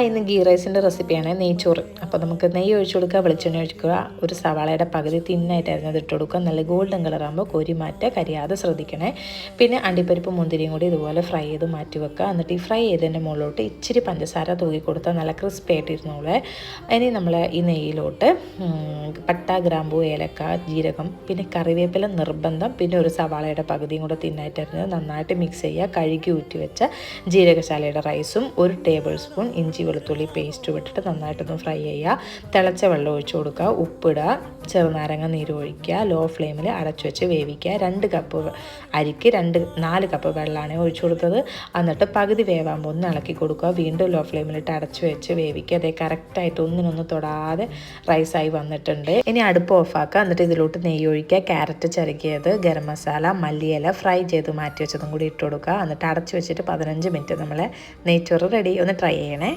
ഇന്ന് ഗീ റൈസിൻ്റെ റെസിപ്പിയാണ് നെയ്ച്ചോറ്. അപ്പോൾ നമുക്ക് നെയ്യ് ഒഴിച്ചു കൊടുക്കുക, വെളിച്ചെണ്ണ ഒഴിക്കുക, ഒരു സവാളയുടെ പകുതി തിന്നായിട്ട് അരിഞ്ഞത് ഇട്ട് കൊടുക്കുക. നല്ല ഗോൾഡൻ കളറാകുമ്പോൾ കോരി മാറ്റുക, കരിയാതെ ശ്രദ്ധിക്കണേ. പിന്നെ അണ്ടിപ്പരിപ്പ് മുന്തിരിയും കൂടി ഇതുപോലെ ഫ്രൈ ചെയ്ത് മാറ്റി വെക്കുക. എന്നിട്ട് ഈ ഫ്രൈ ചെയ്തതിൻ്റെ മുകളിലോട്ട് ഇച്ചിരി പഞ്ചസാര തൂക്കി കൊടുത്താൽ നല്ല ക്രിസ്പി ആയിട്ടിരുന്നോളെ. ഇനി നമ്മൾ ഈ നെയ്യിലോട്ട് പട്ട, ഗ്രാമ്പൂ, ഏലക്ക, ജീരകം, പിന്നെ കറിവേപ്പില നിർബന്ധം, പിന്നെ ഒരു സവാളയുടെ പകുതിയും കൂടെ തിന്നായിട്ട് അരിഞ്ഞത് നന്നായിട്ട് മിക്സ് ചെയ്യുക. കഴുകി ഊറ്റി വെച്ച ജീരകശാലയുടെ റൈസും ഒരു ടേബിൾ സ്പൂൺ ഇഞ്ചി വെളുത്തുള്ളി പേസ്റ്റ് ഇട്ടിട്ട് നന്നായിട്ടൊന്ന് ഫ്രൈ ചെയ്യുക. തിളച്ച വെള്ളം ഒഴിച്ചു കൊടുക്കുക, ഉപ്പിടുക, ചെറുനാരങ്ങ നീര് ഒഴിക്കുക, ലോ ഫ്ലെയിമിൽ അടച്ചു വെച്ച് വേവിക്കുക. 2 കപ്പ് അരിക്ക് 4 കപ്പ് വെള്ളമാണ് ഒഴിച്ചു കൊടുത്തത്. എന്നിട്ട് പകുതി വേവാകുമ്പോൾ ഒന്ന് ഇളക്കി കൊടുക്കുക. വീണ്ടും ലോ ഫ്ലെയിമിലിട്ട് അടച്ചു വെച്ച് വേവിക്കുക. അതേ കറക്റ്റായിട്ട് ഒന്നിനൊന്ന് തൊടാതെ റൈസായി വന്നിട്ടുണ്ട്. ഇനി അടുപ്പ് ഓഫാക്കുക. എന്നിട്ട് ഇതിലോട്ട് നെയ്യ് ഒഴിക്കുക, ക്യാരറ്റ് ചിരകിയത്, ഗരം മസാല, മല്ലിയില ഫ്രൈ ചെയ്ത് മാറ്റി വെച്ചതും കൂടി ഇട്ട് കൊടുക്കുക. എന്നിട്ട് അടച്ചു വെച്ചിട്ട് 15 മിനിറ്റ് നമ്മളെ നെയ്ച്ചോറ് റെഡി. ഒന്ന് ട്രൈ ചെയ്യണേ.